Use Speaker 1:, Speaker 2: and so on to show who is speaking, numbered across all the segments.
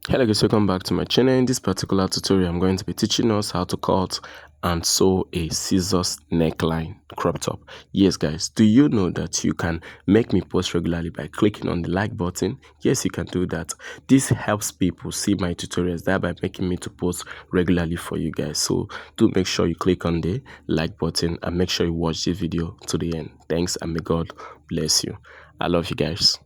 Speaker 1: Hello guys, welcome back to my channel. In this particular tutorial, I'm going to be teaching us how to cut and sew a scissors neckline crop top. Yes guys, do you know that you can make me post regularly by clicking on the like button? Yes, you can do that. This helps people see my tutorials, thereby making me to post regularly for you guys. So do make sure you click on the like button and make sure you watch the video to the end. Thanks and may God bless you. I love you guys.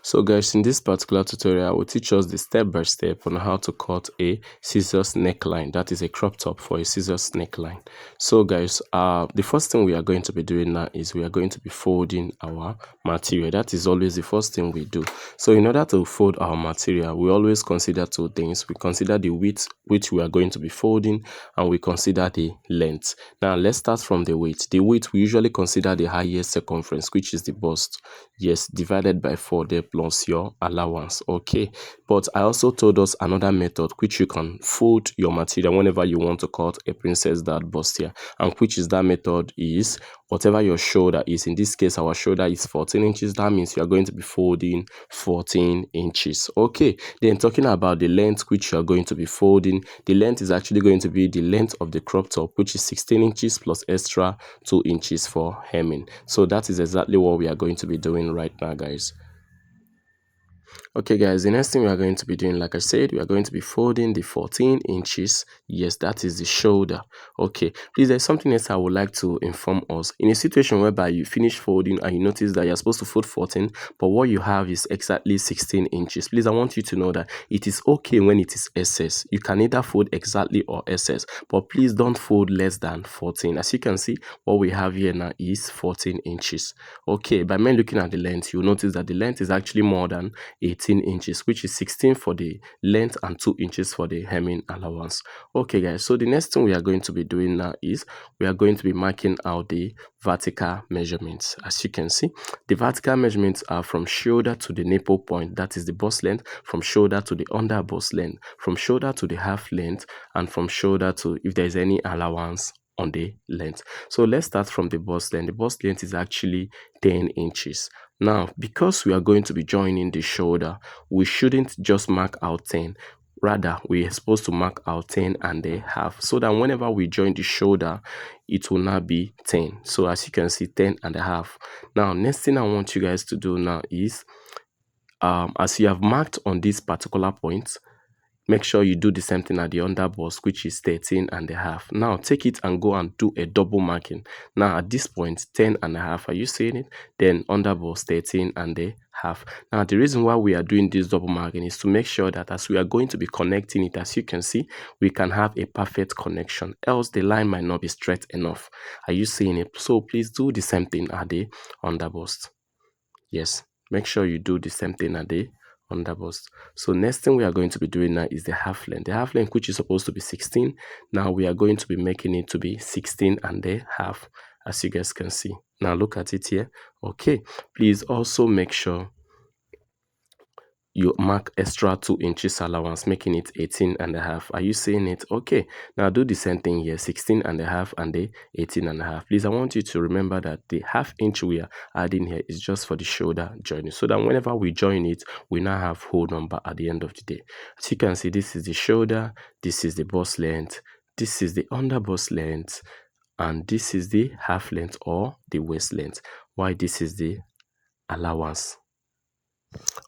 Speaker 1: So guys, in this particular tutorial, I will teach us the step-by-step on how to cut a scissors neckline. That is a crop top for a scissors neckline. So guys, the first thing we are going to be doing now is we are going to be folding our material. That is always the first thing we do. So in order to fold our material, we always consider two things. We consider the width which we are going to be folding, and we consider the length. Now let's start from the width. The width, we usually consider the highest circumference, which is the bust. Yes, divided by 4 there plus your allowance. Okay, but I also told us another method which you can fold your material whenever you want to cut a princess dart bustier, and which is that method is whatever your shoulder is. In this case, our shoulder is 14 inches. That means you are going to be folding 14 inches. Okay, then talking about the length which you are going to be folding, the length is actually going to be the length of the crop top, which is 16 inches plus extra 2 inches for hemming. So that is exactly what we are going to be doing right now, guys. Okay guys, the next thing we are going to be doing, like I said, we are going to be folding the 14 inches. Yes, that is the shoulder. Okay, please, there's something else I would like to inform us. In a situation whereby you finish folding and you notice that you're supposed to fold 14, but what you have is exactly 16 inches. Please, I want you to know that it is okay when it is excess. You can either fold exactly or excess, but please don't fold less than 14. As you can see, what we have here now is 14 inches. Okay, by me looking at the length, you'll notice that the length is actually more than 18 inches, which is 16 for the length and 2 inches for the hemming allowance. Okay guys, so the next thing we are going to be doing now is we are going to be marking out the vertical measurements. As you can see, the vertical measurements are from shoulder to the nipple point, that is the bust length, from shoulder to the under bust length, from shoulder to the half length, and from shoulder to if there is any allowance on the length. So let's start from the bust length. The bust length is actually 10 inches. Now, because we are going to be joining the shoulder, we shouldn't just mark out 10. Rather, we are supposed to mark out 10 and a half, so that whenever we join the shoulder, it will not be 10. So as you can see, 10 and a half. Now, next thing I want you guys to do now is, as you have marked on this particular point, make sure you do the same thing at the under bust, which is 13 and a half. Now take it and go and do a double marking. Now at this point, 10 and a half, are you seeing it? Then under bust 13 and a half. Now the reason why we are doing this double marking is to make sure that as we are going to be connecting it, as you can see, we can have a perfect connection, else the line might not be straight enough. Are you seeing it? So please do the same thing at the under bust. Yes, make sure you do the same thing at the under bust. So next thing we are going to be doing now is the half length. The half length, which is supposed to be 16, now we are going to be making it to be 16 and a half, as you guys can see. Now look at it here. Okay, please also make sure you mark extra 2 inches allowance, making it 18 and a half. Are you seeing it? Okay, now do the same thing here, 16 and a half and the 18 and a half. Please, I want you to remember that the half inch we are adding here is just for the shoulder joining, so that whenever we join it, we now have whole number at the end of the day. As you can see, this is the shoulder, this is the bust length, this is the under bust length, and this is the half length or the waist length, while this is the allowance.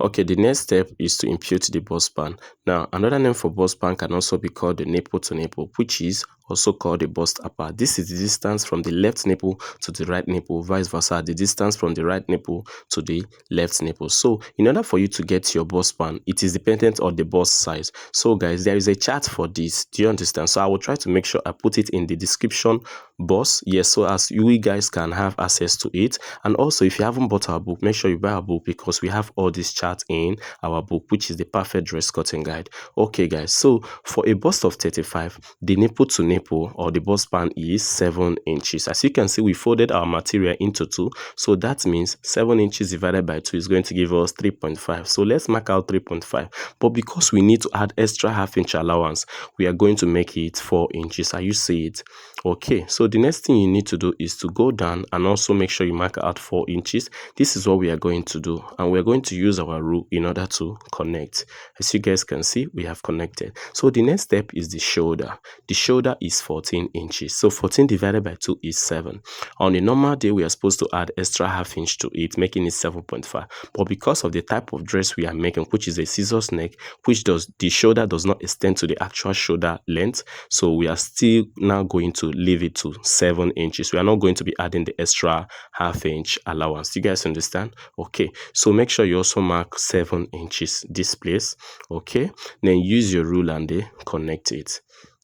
Speaker 1: Okay, the next step is to impute the bust span. Now, another name for bust span can also be called the nipple to nipple, which is also called the bust apart. This is the distance from the left nipple to the right nipple, vice versa, the distance from the right nipple to the left nipple. So, in order for you to get your bust span, it is dependent on the bust size. So, guys, there is a chart for this. Do you understand? So, I will try to make sure I put it in the description box, yes, so as you guys can have access to it. And also, if you haven't bought our book, make sure you buy our book, because we have all these charts in our book, which is the perfect dress cutting guide. Okay guys, so for a bust of 35, the nipple to nipple nipple or the bust span is 7 inches. As you can see, we folded our material into 2, so that means 7 inches divided by 2 is going to give us 3.5. So let's mark out 3.5, but because we need to add extra half-inch allowance, we are going to make it 4 inches. Are you see it? Okay, so the next thing you need to do is to go down and also make sure you mark out 4 inches. This is what we are going to do, and we're going to use our rule in order to connect. As you guys can see, we have connected. So the next step is the shoulder. The shoulder is 14 inches. So 14 divided by 2 is 7. On a normal day, we are supposed to add extra half inch to it, making it 7.5. But because of the type of dress we are making, which is a scissors neck, which the shoulder does not extend to the actual shoulder length, so we are still now going to leave it to 7 inches. We are not going to be adding the extra half-inch allowance. You guys understand? Okay, so make sure you also mark 7 inches this place. Okay, then use your rule and they connect it.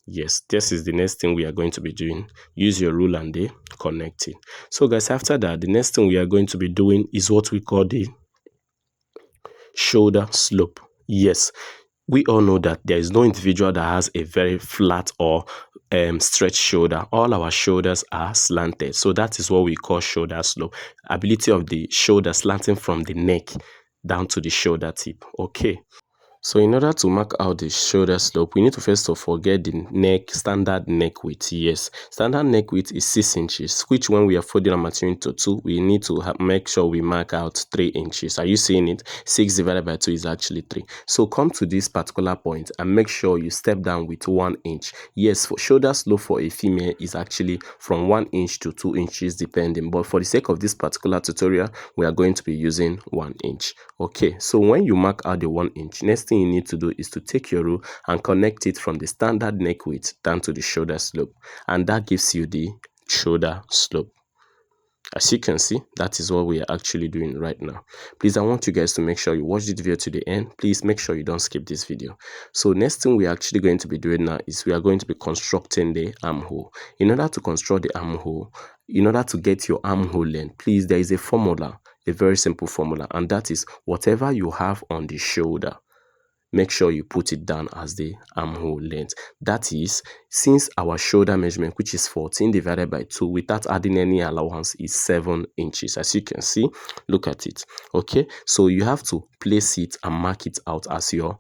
Speaker 1: Yes, this is the next thing we are going to be doing. Use your rule and they connect it. So guys, after that, the next thing we are going to be doing is what we call the shoulder slope. Yes, we all know that there is no individual that has a very flat or stretched shoulder. All our shoulders are slanted, so that is what we call shoulder slope. Ability of the shoulder slanting from the neck down to the shoulder tip. Okay, so in order to mark out the shoulder slope, we need to first of all get the standard neck width. Yes, standard neck width is 6 inches, which when we are folding our material into 2, we need to make sure we mark out 3 inches. Are you seeing it? 6 divided by 2 is actually 3. So come to this particular point and make sure you step down with 1 inch. Yes, for shoulder slope for a female is actually from 1 inch to 2 inches depending, but for the sake of this particular tutorial, we are going to be using 1 inch. Okay, so when you mark out the 1 inch, next thing you need to do is to take your rule and connect it from the standard neck width down to the shoulder slope, and that gives you the shoulder slope. As you can see, that is what we are actually doing right now. Please, I want you guys to make sure you watch this video to the end. Please make sure you don't skip this video. So next thing we are actually going to be doing now is we are going to be constructing the armhole. In order to construct the armhole, in order to get your armhole length, please, there is a formula, a very simple formula, and that is whatever you have on the shoulder, make sure you put it down as the armhole length. That is, since our shoulder measurement, which is 14 divided by 2 without adding any allowance, is 7 inches. As you can see, look at it. Okay, so you have to place it and mark it out as your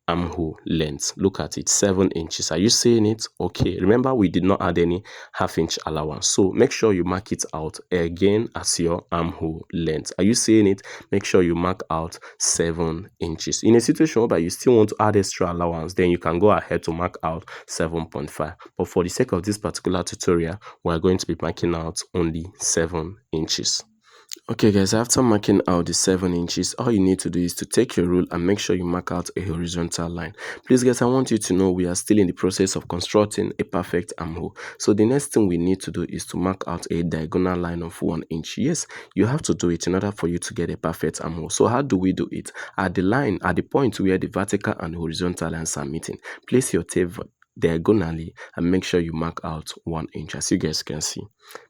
Speaker 1: armhole length. Look at it, 7 inches. Are you seeing it? Okay, remember we did not add any half-inch allowance, so make sure you mark it out again as your armhole length. Are you seeing it? Make sure you mark out 7 inches. In a situation where you still want to add extra allowance, then you can go ahead to mark out 7.5, but for the sake of this particular tutorial, we are going to be marking out only 7 inches. Okay guys, after marking out the 7 inches, all you need to do is to take your rule and make sure you mark out a horizontal line. Please guys, I want you to know we are still in the process of constructing a perfect armhole. So the next thing we need to do is to mark out a diagonal line of 1 inch. Yes, you have to do it in order for you to get a perfect armhole. So how do we do it? At the point where the vertical and horizontal lines are meeting, place your tape diagonally and make sure you mark out 1 inch. As you guys can see,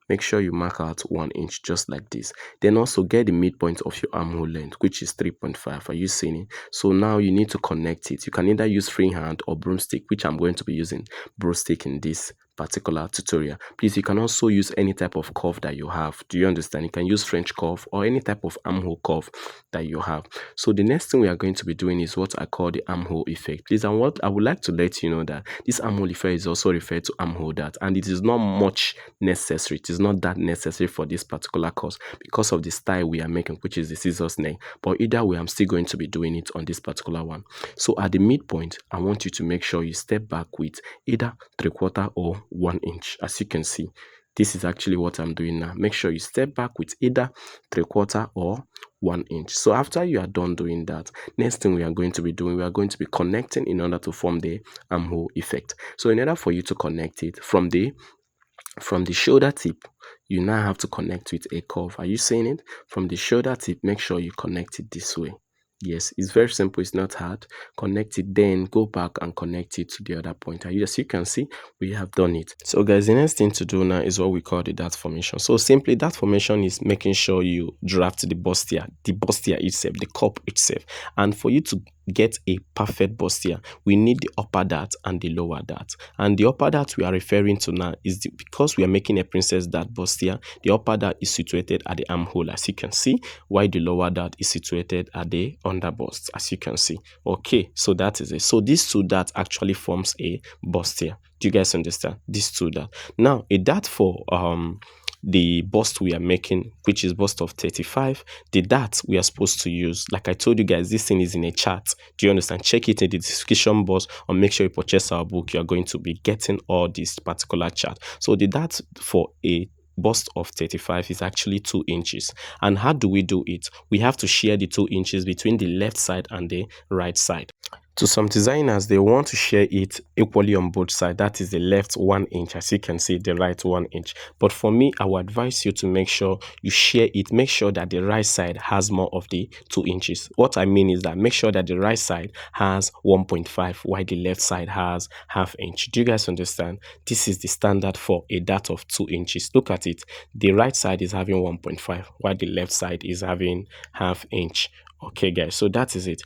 Speaker 1: make sure you mark out 1 inch just like this. Then also get the midpoint of your armhole length, which is 3.5. Are you seeing it? So now you need to connect it. You can either use freehand or broomstick, which I'm going to be using broomstick in this particular tutorial. Please, you can also use any type of curve that you have. Do you understand? You can use French curve or any type of armhole curve that you have. So the next thing we are going to be doing is what I call the armhole effect. Please, and what I would like to let you know that this armhole effect is also referred to armhole dart, and it is not much necessary. It is not that necessary for this particular course because of the style we are making, which is the scissors neck. But either way, I'm still going to be doing it on this particular one. So at the midpoint, I want you to make sure you step back with either 3/4 or 1 inch. As you can see, this is actually what I'm doing now. Make sure you step back with either 3/4 or 1 inch. So after you are done doing that, next thing we are going to be doing, we are going to be connecting in order to form the armhole effect. So in order for you to connect it from the shoulder tip, you now have to connect with a curve. Are you seeing it? From the shoulder tip, make sure you connect it this way. Yes, it's very simple, it's not hard. Connect it, then go back and connect it to the other point. As you can see, we have done it. So guys, the next thing to do now is what we call the dart formation. So simply, dart formation is making sure you draft the bustier itself, the cup itself. And for you to get a perfect bustier, we need the upper dart and the lower dart. And the upper dart we are referring to now is because we are making a princess dart bustier, the upper dart is situated at the armhole, as you can see, while the lower dart is situated at the under bust, as you can see. Okay, so that is it. So these two darts actually forms a bustier. Do you guys understand? These two darts. Now, a dart for the bust we are making, which is bust of 35, the dart we are supposed to use, like I told you guys, this thing is in a chart. Do you understand? Check it in the description box, or make sure you purchase our book. You are going to be getting all this particular chart. So the dart for a bust of 35 is actually 2 inches. And how do we do it? We have to share the 2 inches between the left side and the right side. To some designers, they want to share it equally on both sides. That is the left 1 inch, as you can see, the right 1 inch. But for me, I would advise you to make sure you share it. Make sure that the right side has more of the 2 inches. What I mean is that make sure that the right side has 1.5 while the left side has ½ inch. Do you guys understand? This is the standard for a dart of 2 inches. Look at it. The right side is having 1.5 while the left side is having ½ inch. Okay, guys, so that is it.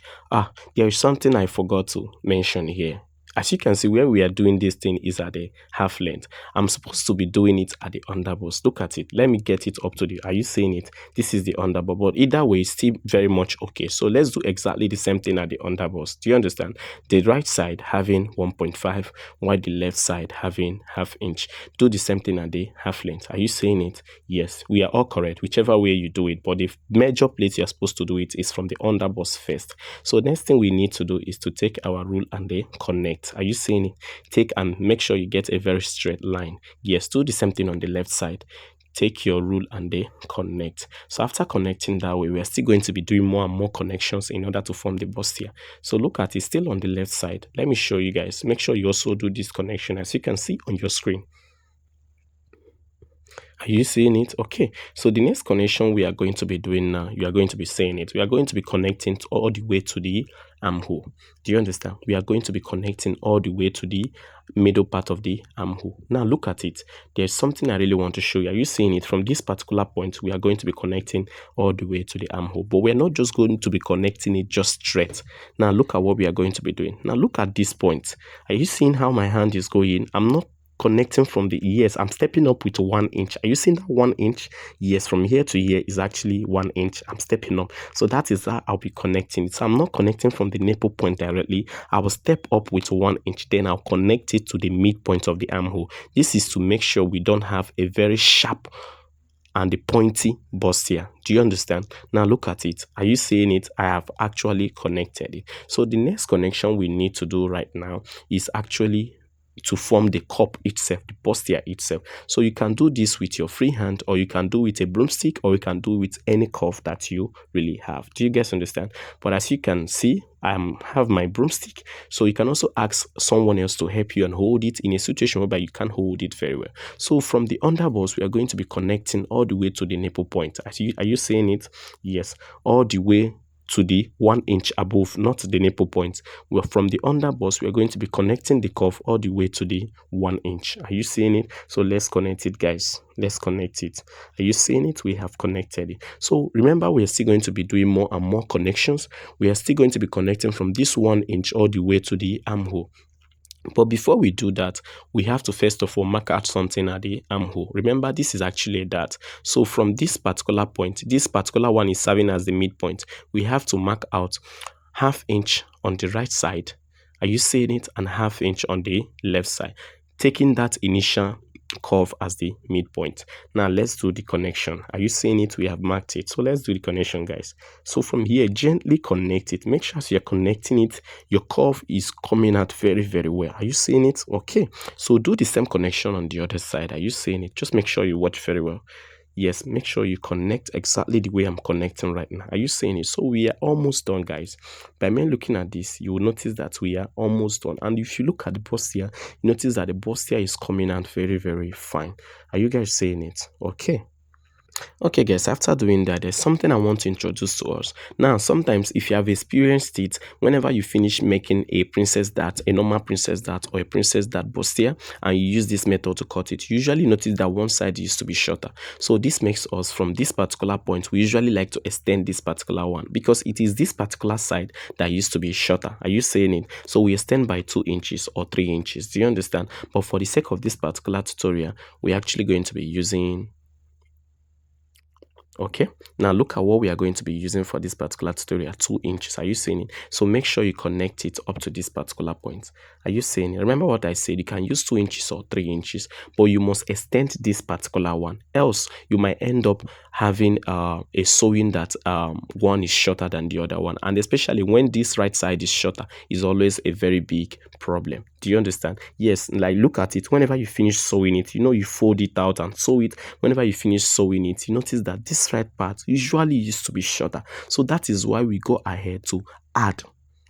Speaker 1: There is something I forgot to mention here. As you can see, where we are doing this thing is at the half length. I'm supposed to be doing it at the underbust. Look at it. Let me get it up to the, are you seeing it? This is the underbust, but either way, it's still very much okay. So let's do exactly the same thing at the underbust. Do you understand? The right side having 1.5, while the left side having ½ inch. Do the same thing at the half length. Are you seeing it? Yes, we are all correct, whichever way you do it. But the major place you're supposed to do it is from the underbust first. So next thing we need to do is to take our rule and then connect. Are you seeing it? Take and make sure you get a very straight line. Yes, do the same thing on the left side. Take your rule and then connect. So after connecting that way, we are still going to be doing more and more connections in order to form the bustier. So look at it, still on the left side. Let me show you guys. Make sure you also do this connection, as you can see on your screen. Are you seeing it? Okay, so the next connection we are going to be doing now, you are going to be saying it. We are going to be connecting all the way to the armhole. Do you understand? We are going to be connecting all the way to the middle part of the armhole. Now look at it. There's something I really want to show you. Are you seeing it? From this particular point, we are going to be connecting all the way to the armhole. But we're not just going to be connecting it just straight. Now look at what we are going to be doing. Now look at this point. Are you seeing how my hand is going? I'm not connecting from the ears. I'm stepping up with 1 inch. Are you seeing that 1 inch? Yes, from here to here is actually 1 inch. I'm stepping up. So that is how I'll be connecting. So I'm not connecting from the nipple point directly. I will step up with 1 inch. Then I'll connect it to the midpoint of the armhole. This is to make sure we don't have a very sharp and the pointy bustier. Do you understand? Now look at it. Are you seeing it? I have actually connected it. So the next connection we need to do right now is actually to form the cup itself, the bustier itself. So you can do this with your free hand, or you can do with a broomstick, or you can do with any cup that you really have. Do you guys understand? But as you can see, I have my broomstick, so you can also ask someone else to help you and hold it in a situation whereby you can't hold it very well. So from the underbust, we are going to be connecting all the way to the nipple point. Are you seeing it? Yes, all the way to the 1 inch above, not the nipple point. Well, from the underbust, we are going to be connecting the cuff all the way to the 1 inch. Are you seeing it? So let's connect it, guys. Let's connect it. Are you seeing it? We have connected it. So remember, we are still going to be doing more and more connections. We are still going to be connecting from this 1 inch all the way to the armhole. But before we do that, we have to first of all mark out something at the armhole. Remember, this is actually a dart. So from this particular point, this particular one is serving as the midpoint. We have to mark out ½ inch on the right side. Are you seeing it? And ½ inch on the left side, taking that initial curve as the midpoint. Now let's do the connection. Are you seeing it? We have marked it. So let's do the connection, guys. So from here, gently connect it. Make sure as you're connecting it, your curve is coming out very, very well. Are you seeing it? Okay. So do the same connection on the other side. Are you seeing it? Just make sure you watch very well. Yes, make sure you connect exactly the way I'm connecting right now. Are you seeing it? So we are almost done, guys. By me looking at this, you will notice that we are almost done. And if you look at the bustier, you notice that the bustier is coming out very, very fine. Are you guys seeing it? Okay. Okay, guys, after doing that, there's something I want to introduce to us. Now, sometimes if you have experienced it, whenever you finish making a princess dart, a normal princess dart, or a princess dart bustier, and you use this method to cut it, you usually notice that one side used to be shorter. So this makes us, from this particular point, we usually like to extend this particular one because it is this particular side that used to be shorter. Are you saying it? So we extend by 2 inches or 3 inches. Do you understand? But for the sake of this particular tutorial, we're actually going to be using. Okay, now look at what we are going to be using for this particular tutorial. 2 inches. Are you seeing it? So make sure you connect it up to this particular point. Are you seeing it? Remember what I said, you can use 2 inches or 3 inches, but you must extend this particular one, else you might end up having a sewing that one is shorter than the other one, and especially when this right side is shorter, is always a very big problem. Do you understand? Yes, like look at it. Whenever you finish sewing it, you fold it out and sew it. Whenever you finish sewing it, you notice that this right part usually used to be shorter. So that is why we go ahead to add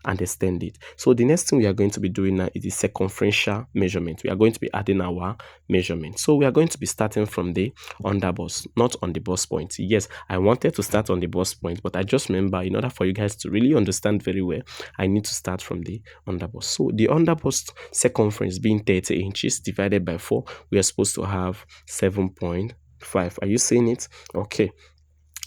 Speaker 1: and extend it. So the next thing we are going to be doing now is the circumferential measurement. We are going to be adding our measurement. So we are going to be starting from the under bust, not on the bust point. Yes, I wanted to start on the bust point, but I just remember, in order for you guys to really understand very well, I need to start from the under bust. So the under bust circumference being 30 inches divided by 4, we are supposed to have 7.5. Are you seeing it? Okay.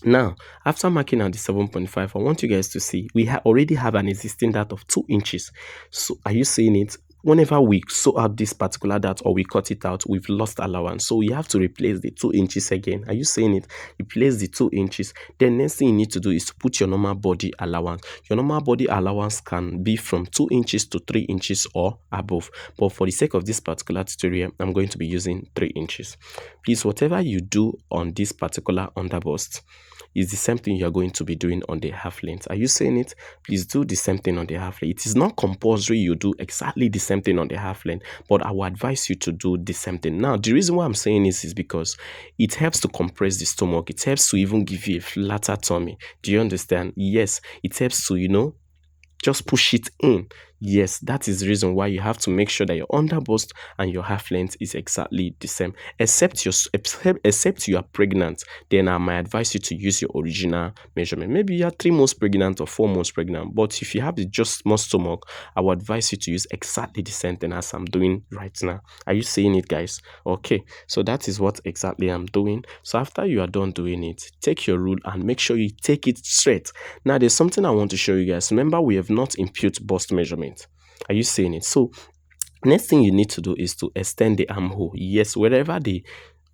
Speaker 1: Now, after marking out the 7.5, I want you guys to see we already have an existing dart of 2 inches. So are you seeing it? Whenever we sew out this particular dart or we cut it out, we've lost allowance. So we have to replace the 2 inches again. Are you seeing it? Replace the 2 inches. Then next thing you need to do is to put your normal body allowance. Your normal body allowance can be from 2 inches to 3 inches or above. But for the sake of this particular tutorial, I'm going to be using 3 inches. Please, whatever you do on this particular underbust is the same thing you're going to be doing on the half length. Are you saying it? Please do the same thing on the half length. It is not compulsory you do exactly the same thing on the half length, but I will advise you to do the same thing. Now, the reason why I'm saying this is because it helps to compress the stomach. It helps to even give you a flatter tummy. Do you understand? Yes, it helps to, just push it in. Yes, that is the reason why you have to make sure that your underbust and your half length is exactly the same. Except you are pregnant, then I might advise you to use your original measurement. Maybe you are 3 months pregnant or 4 months pregnant, but if you have the just small stomach, I would advise you to use exactly the same thing as I'm doing right now. Are you seeing it, guys? Okay, so that is what exactly I'm doing. So after you are done doing it, take your rule and make sure you take it straight. Now there's something I want to show you guys. Remember, we have not imputed bust measurement. Are you seeing it? So next thing you need to do is to extend the armhole. Yes, wherever the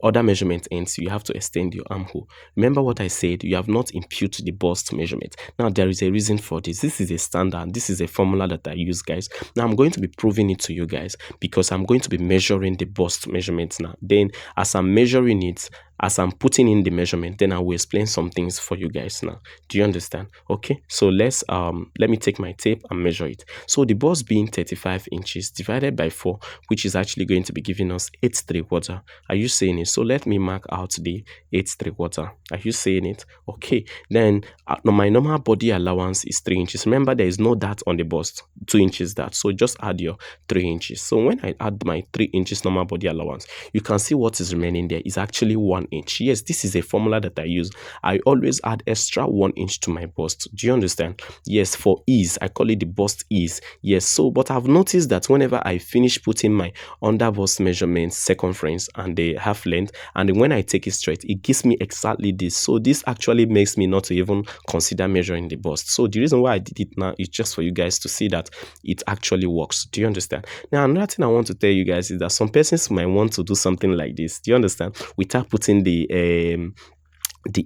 Speaker 1: other measurement ends, you have to extend your armhole. Remember what I said, you have not imputed the bust measurement. Now there is a reason for this. This is a standard. This is a formula that I use, guys. Now I'm going to be proving it to you guys because I'm going to be measuring the bust measurements now. Then as I'm measuring it, as I'm putting in the measurement, then I will explain some things for you guys now. Do you understand? Okay, so let me take my tape and measure it. So the bust being 35 inches divided by 4, which is actually going to be giving us 8¾ Are you saying it? So let me mark out the 8¾ Are you saying it? Okay, then my normal body allowance is 3 inches. Remember, there is no dart on the bust, 2 inches dart, so just add your 3 inches. So when I add my 3 inches normal body allowance, you can see what is remaining there is actually 1 inch. Yes, this is a formula that I use. I always add extra 1 inch to my bust. Do you understand? Yes, for ease, I call it the bust ease. Yes, so but I've noticed that whenever I finish putting my under bust measurements, circumference and the half length, and then when I take it straight, it gives me exactly this. So this actually makes me not to even consider measuring the bust. So the reason why I did it now is just for you guys to see that it actually works. Do you understand? Now another thing I want to tell you guys is that some persons might want to do something like this. Do you understand? Without putting the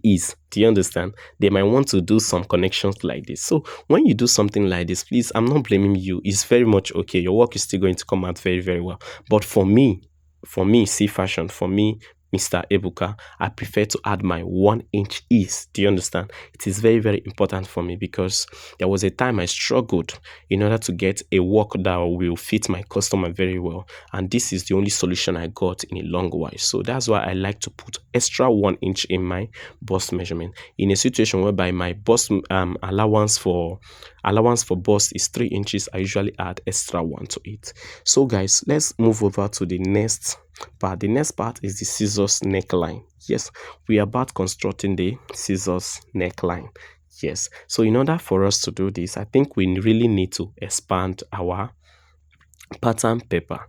Speaker 1: ease. Do you understand? They might want to do some connections like this. So when you do something like this, please, I'm not blaming you. It's very much okay. Your work is still going to come out very, very well. But for me, Ceefashion, for me, Mr. Ebuka, I prefer to add my 1 inch ease. Do you understand? It is very, very important for me because there was a time I struggled in order to get a work that will fit my customer very well. And this is the only solution I got in a long while. So that's why I like to put extra 1 inch in my bust measurement. In a situation whereby my bust allowance for allowance for bust is 3 inches. I usually add extra 1 to it. So guys, let's move over to the next part. The next part is the scissors neckline. Yes, we are about constructing the scissors neckline. Yes, so in order for us to do this, I think we really need to expand our pattern paper.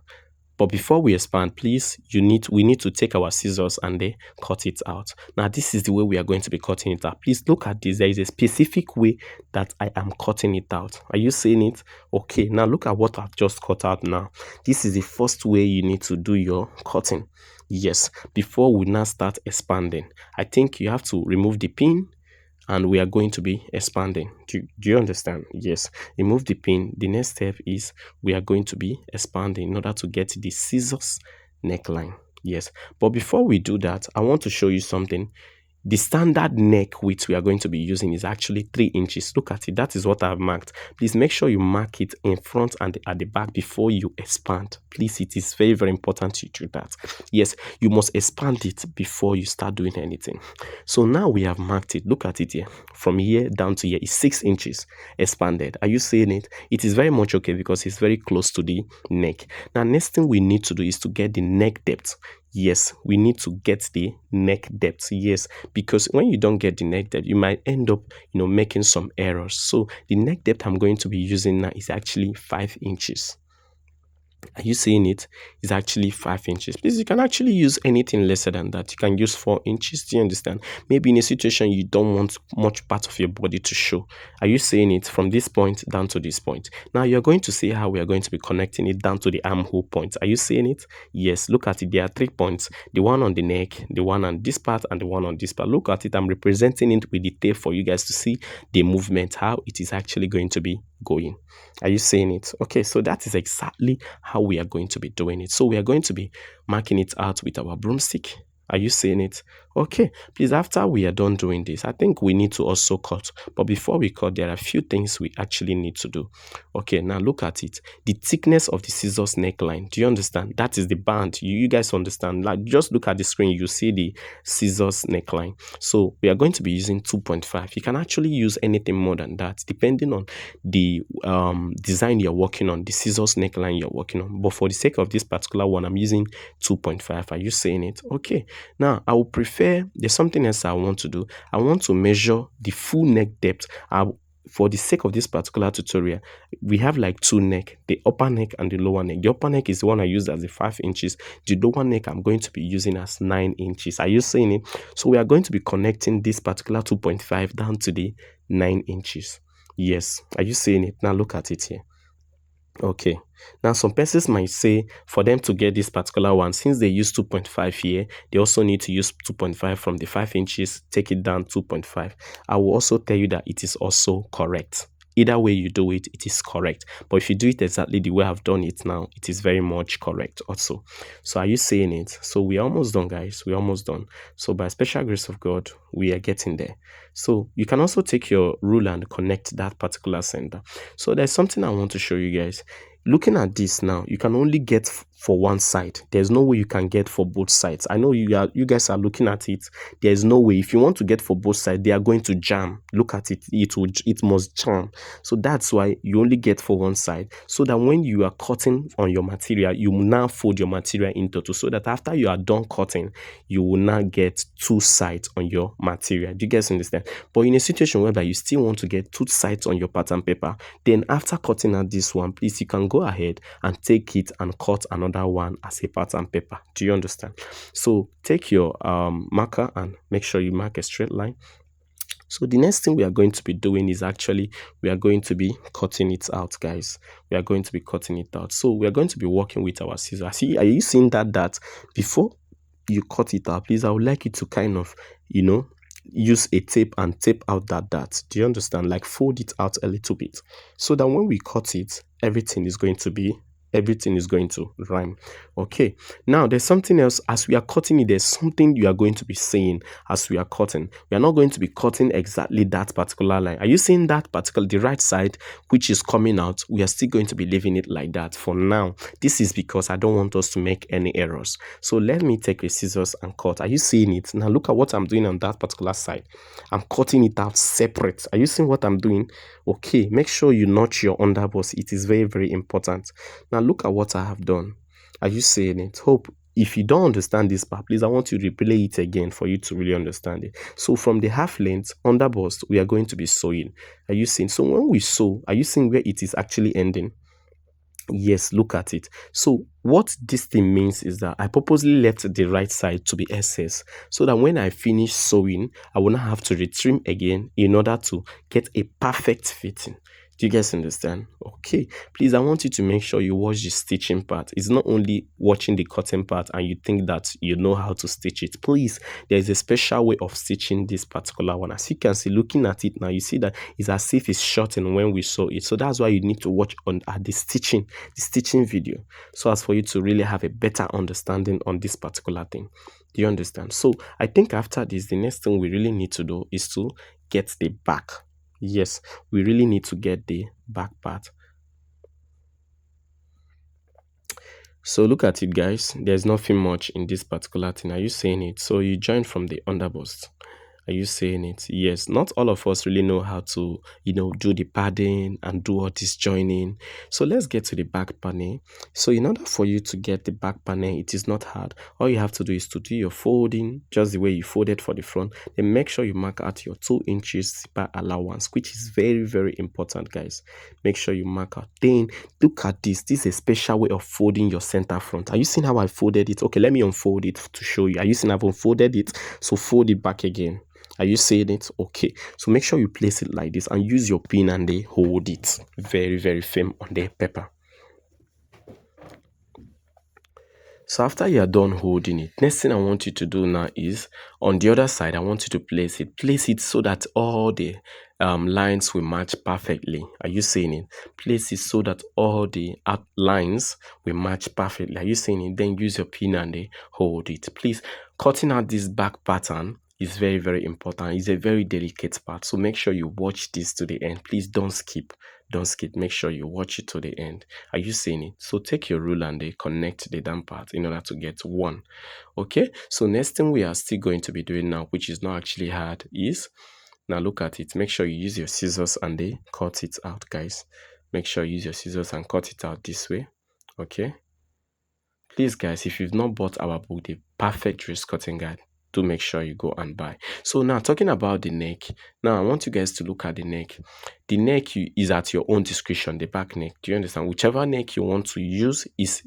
Speaker 1: But before we expand, please, we need to take our scissors and then cut it out. Now, this is the way we are going to be cutting it out. Please look at this. There is a specific way that I am cutting it out. Are you seeing it? Okay, now look at what I've just cut out now. This is the first way you need to do your cutting. Yes, before we now start expanding, I think you have to remove the pin, and we are going to be expanding. Do you understand? Yes, remove the pin. The next step is we are going to be expanding in order to get the scissors neckline. Yes, but before we do that, I want to show you something. The standard neck width we are going to be using is actually 3 inches. Look at it. That is what I've marked. Please make sure you mark it in front and at the back before you expand. Please, it is very, very important you do that. Yes, you must expand it before you start doing anything. So now we have marked it. Look at it here. From here down to here is 6 inches expanded. Are you seeing it? It is very much okay because it's very close to the neck. Now, next thing we need to do is to get the neck depth. Yes, we need to get the neck depth. Yes, because when you don't get the neck depth, you might end up, making some errors. So the neck depth I'm going to be using now is actually 5 inches. Are you seeing it? It's actually 5 inches. Please, you can actually use anything lesser than that. You can use 4 inches. Do you understand? Maybe in a situation you don't want much part of your body to show. Are you seeing it from this point down to this point? Now you're going to see how we are going to be connecting it down to the armhole point. Are you seeing it? Yes, look at it. There are 3 points. The one on the neck, the one on this part, and the one on this part. Look at it. I'm representing it with the tape for you guys to see the movement, how it is actually going to be going. Are you seeing it? Okay, so that is exactly how we are going to be doing it. So we are going to be marking it out with our broomstick. Are you seeing it? Okay, please, after we are done doing this, I think we need to also cut. But before we cut, there are a few things we actually need to do. Okay, now look at it. The thickness of the scissors neckline. Do you understand? That is the band. You guys understand? Like, just look at the screen. You see the scissors neckline. So we are going to be using 2.5. You can actually use anything more than that, depending on the design you're working on, the scissors neckline you're working on. But for the sake of this particular one, I'm using 2.5. Are you saying it? Okay. Now, I would prefer, there's something else I want to do. I want to measure the full neck depth. For the sake of this particular tutorial, we have like 2 neck, the upper neck and the lower neck. The upper neck is the one I used as the 5 inches. The lower neck I'm going to be using as 9 inches. Are you seeing it? So we are going to be connecting this particular 2.5 down to the 9 inches. Yes. Are you seeing it? Now look at it here. Okay, now some persons might say for them to get this particular one, since they use 2.5 here, they also need to use 2.5 from the 5 inches, take it down 2.5. I will also tell you that it is also correct. Either way you do it, it is correct. But if you do it exactly the way I've done it now, it is very much correct also. So are you saying it? So we're almost done, guys. We're almost done. So by special grace of God, we are getting there. So you can also take your ruler and connect that particular center. So there's something I want to show you guys. Looking at this now, you can only get for one side. There's no way you can get for both sides. I know you guys are looking at it. There's no way. If you want to get for both sides, they are going to jam. Look at it. It must jam. So that's why you only get for one side. So that when you are cutting on your material, you will now fold your material into two. So that after you are done cutting, you will now get 2 sides on your material. Do you guys understand? But in a situation whereby you still want to get 2 sides on your pattern paper, then after cutting out this one, please, you can go ahead and take it and cut another one as a pattern paper. Do you understand? So take your marker and make sure you mark a straight line. So the next thing we are going to be doing is actually we are going to be cutting it out, guys. We are going to be cutting it out. So we are going to be working with our scissors. See, are you seeing that before you cut it out, please, I would like you to kind of, use a tape and tape out that dart. Do you understand? Like fold it out a little bit so that when we cut it, everything is going to rhyme. Okay, now there's something else. As we are cutting it, there's something you are going to be saying as we are cutting. We are not going to be cutting exactly that particular line. Are you seeing that particular, the right side, which is coming out? We are still going to be leaving it like that for now. This is because I don't want us to make any errors. So let me take a scissors and cut. Are you seeing it? Now look at what I'm doing on that particular side. I'm cutting it out separate. Are you seeing what I'm doing? Okay, make sure you notch your underboss. It is very, very important. Now look at what I have done. Are you saying it? Hope if you don't understand this part, please, I want you to replay it again for you to really understand it. So from the half length under bust, we are going to be sewing. Are you seeing? So when we sew, are you seeing where it is actually ending? Yes, look at it. So what this thing means is that I purposely left the right side to be SS so that when I finish sewing, I will not have to retrim again in order to get a perfect fitting. Do you guys understand? Okay. Please, I want you to make sure you watch the stitching part. It's not only watching the cutting part and you think that you know how to stitch it. Please, there is a special way of stitching this particular one. As you can see, looking at it now, you see that it's as if it's shortened when we sew it. So that's why you need to watch on at the stitching video, so as for you to really have a better understanding on this particular thing. Do you understand? So I think after this, the next thing we really need to do is to get the back. Yes, we really need to get the back part. So look at it, guys. There's nothing much in this particular thing. Are you saying it? So you join from the underbust. Are you saying it? Yes. Not all of us really know how to, do the padding and do all this joining. So let's get to the back panel. So in order for you to get the back panel, it is not hard. All you have to do is to do your folding just the way you folded for the front. Then make sure you mark out your 2 inches zipper allowance, which is very, very important, guys. Make sure you mark out. Then look at this. This is a special way of folding your center front. Are you seeing how I folded it? Okay, let me unfold it to show you. Are you seeing I've unfolded it? So fold it back again. Are you seeing it? Okay. So make sure you place it like this and use your pin and they hold it very, very firm on the paper. So after you are done holding it, next thing I want you to do now is on the other side, I want you to place it. Place it so that all the lines will match perfectly. Are you seeing it? Place it so that all the lines will match perfectly. Are you seeing it? Then use your pin and they hold it. Please, cutting out this back pattern is very, very important. It's a very delicate part. So make sure you watch this to the end. Please don't skip. Don't skip. Make sure you watch it to the end. Are you seeing it? So take your ruler and they connect the damn part in order to get one. Okay. So next thing we are still going to be doing now, which is not actually hard, is now look at it. Make sure you use your scissors and they cut it out, guys. Make sure you use your scissors and cut it out this way. Okay. Please, guys, if you've not bought our book, The Perfect Dress Cutting Guide, do make sure you go and buy. So now talking about the neck, now I want you guys to look at the neck. The neck is at your own discretion, the back neck. Do you understand? Whichever neck you want to use is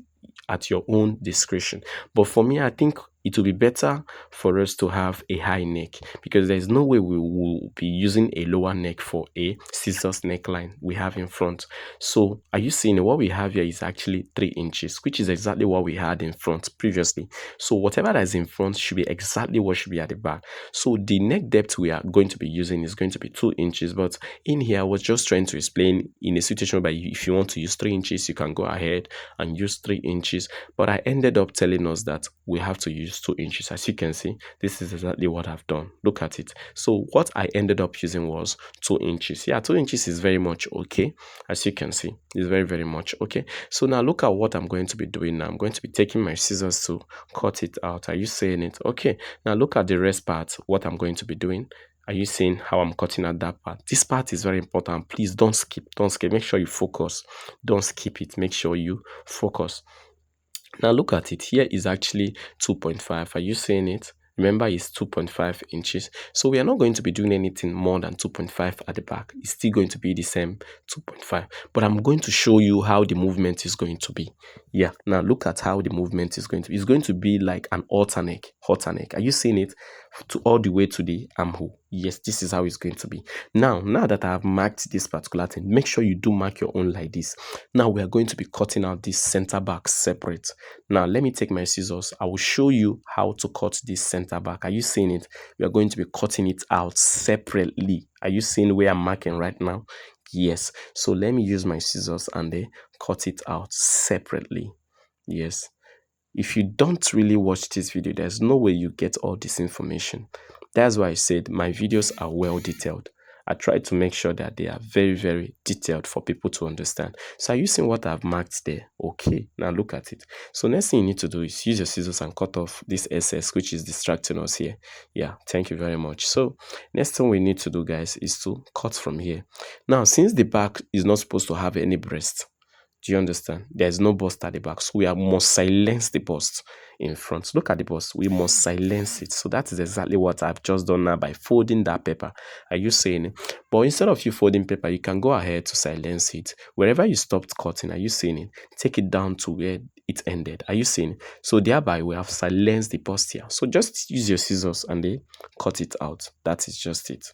Speaker 1: at your own discretion. But for me, I think it will be better for us to have a high neck because there's no way we will be using a lower neck for a scissors neckline we have in front. So are you seeing what we have here is actually 3 inches, which is exactly what we had in front previously. So whatever that is in front should be exactly what should be at the back. So the neck depth we are going to be using is going to be 2 inches. But in here, I was just trying to explain in a situation where if you want to use 3 inches, you can go ahead and use 3 inches. But I ended up telling us that we have to use 2 inches. As you can see, this is exactly what I've done. Look at it. So what I ended up using was 2 inches. Yeah, 2 inches is very much okay. As you can see, it's very, very much okay. So now look at what I'm going to be doing now. I'm going to be taking my scissors to cut it out. Are you seeing it? Okay. Now look at the rest part, what I'm going to be doing. Are you seeing how I'm cutting out that part? This part is very important. Please don't skip. Don't skip. Make sure you focus. Don't skip it. Make sure you focus. Now look at it. Here is actually 2.5. Are you seeing it? Remember, it's 2.5 inches. So we are not going to be doing anything more than 2.5 at the back. It's still going to be the same 2.5. But I'm going to show you how the movement is going to be. Yeah. Now look at how the movement is going to be. It's going to be like an halter neck. Are you seeing it? To all the way to the armhole. Yes, this is how it's going to be. Now that I have marked this particular thing, make sure you do mark your own like this. Now we are going to be cutting out this center back separate. Now let me take my scissors. I will show you how to cut this center back. Are you seeing it? We are going to be cutting it out separately. Are you seeing where I'm marking right now? Yes. So let me use my scissors and they cut it out separately. Yes. if you don't really watch this video, there's no way you get all this information. That's why I said my videos are well detailed. I try to make sure that they are very, very detailed for people to understand. So are you seeing what I've marked there? Okay, now look at it. So next thing you need to do is use your scissors and cut off this excess, which is distracting us here. Yeah, thank you very much. So next thing we need to do, guys, is to cut from here. Now, since the back is not supposed to have any breast, do you understand? There's no bust at the back. So must silence the bust in front. Look at the bust. We must silence it. So that is exactly what I've just done now by folding that paper. Are you seeing it? But instead of you folding paper, you can go ahead to silence it. Wherever you stopped cutting, are you seeing it? Take it down to where it ended. Are you seeing it? So thereby we have silenced the Bustier. So just use your scissors and they cut it out. That is just it.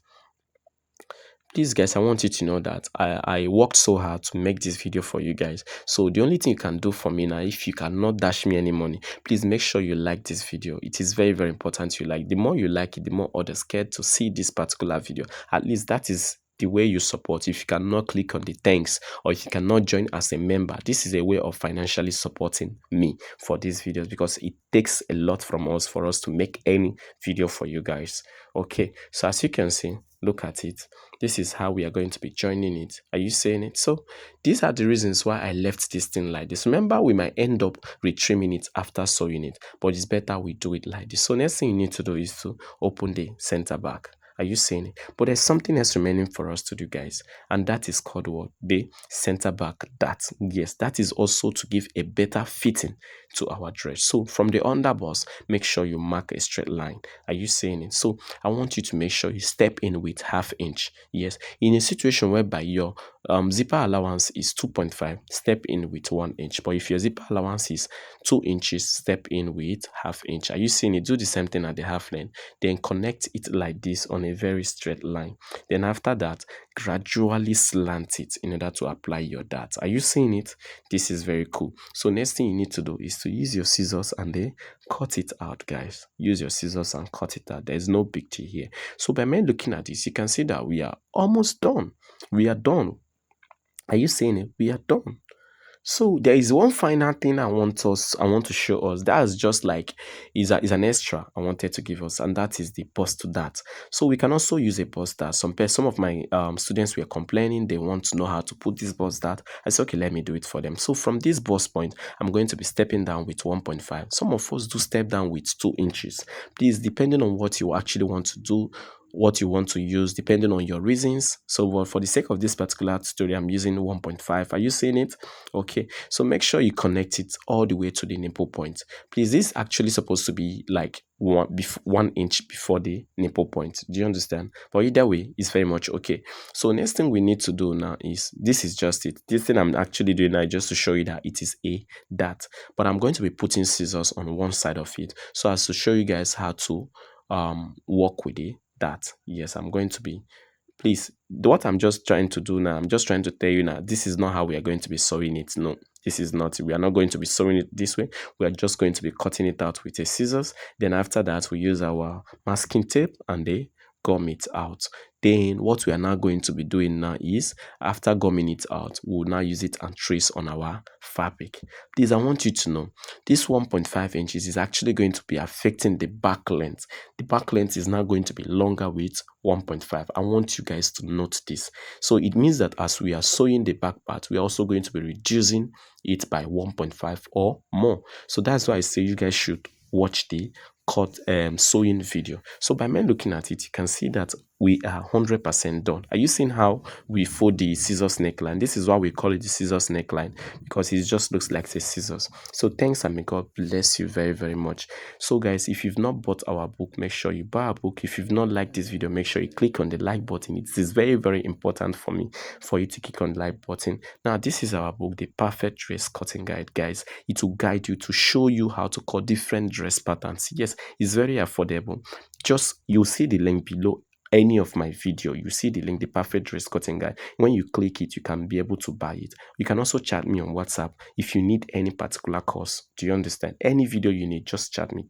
Speaker 1: Please guys, I want you to know that I worked so hard to make this video for you guys. So the only thing you can do for me now, if you cannot dash me any money, please make sure you like this video. It is very, very important you like. The more you like it, the more others get to see this particular video. At least that is the way you support. If you cannot click on the thanks, or if you cannot join as a member, this is a way of financially supporting me for these videos, because it takes a lot from us for us to make any video for you guys. Okay, so as you can see, look at it. This is how we are going to be joining it. Are you seeing it? So these are the reasons why I left this thing like this. Remember, we might end up retrimming it after sewing it, but it's better we do it like this. So next thing you need to do is to open the center back. Are you seeing it? But there's something else remaining for us to do, guys, and that is called what? The center back dart. Yes, that is also to give a better fitting to our dress. So from the underbust, make sure you mark a straight line. Are you seeing it? So I want you to make sure you step in with 1/2 inch. Yes, in a situation whereby your zipper allowance is 2.5, step in with 1 inch. But if your zipper allowance is 2 inches, step in with 1/2 inch. Are you seeing it? Do the same thing at the half length, then connect it like this on a very straight line. Then after that, gradually slant it in order to apply your dart. Are you seeing it? This is very cool. So next thing you need to do is to use your scissors and then cut it out, guys. Use your scissors and cut it out. There's no big deal here. So by me looking at this, you can see that we are almost done. We are done. Are you seeing it? We are done. So there is one final thing I want to show us. That's just like is an extra I wanted to give us, and that is the post to that. So we can also use a post dart. Some of my students were complaining they want to know how to put this post dart. I said, okay, let me do it for them. So from this bust point, I'm going to be stepping down with 1.5. Some of us do step down with 2 inches. Please, depending on what you actually want to do, what you want to use, depending on your reasons. So for the sake of this particular tutorial, I'm using 1.5. Are you seeing it? Okay, so make sure you connect it all the way to the nipple point. Please, this is actually supposed to be like 1 inch before the nipple point. Do you understand? But either way, it's very much okay. So next thing we need to do now is, this is just it. This thing I'm actually doing now just to show you that it is a dart, but I'm going to be putting scissors on one side of it so as to show you guys how to work with it. That yes, I'm going to be, please, what I'm just trying to do now, I'm just trying to tell you now, this is not how we are going to be sewing it. No, this is not. We are not going to be sewing it this way. We are just going to be cutting it out with a scissors. Then after that, we use our masking tape and they gum it out. Then what we are now going to be doing now is, after gumming it out, we'll now use it and trace on our fabric. Please, I want you to know this 1.5 inches is actually going to be affecting the back length. The back length is now going to be longer with 1.5. I want you guys to note this. So it means that as we are sewing the back part, we are also going to be reducing it by 1.5 or more. So that's why I say you guys should watch the sewing video. So by me looking at it, you can see that we are 100% done. Are you seeing how we fold the scissors neckline? This is why we call it the scissors neckline, because it just looks like the scissors. So thanks, and may God bless you very, very much. So guys, if you've not bought our book, make sure you buy our book. If you've not liked this video, make sure you click on the like button. It is very, very important for me for you to click on the like button. Now, this is our book, The Perfect Dress Cutting Guide, guys. It will guide you to show you how to cut different dress patterns. Yes, it's very affordable. Just, you'll see the link below any of my video. You see the link, The Perfect Dress Cutting Guide. When you click it, you can be able to buy it. You can also chat me on WhatsApp if you need any particular course. Do you understand? Any video you need, just chat me.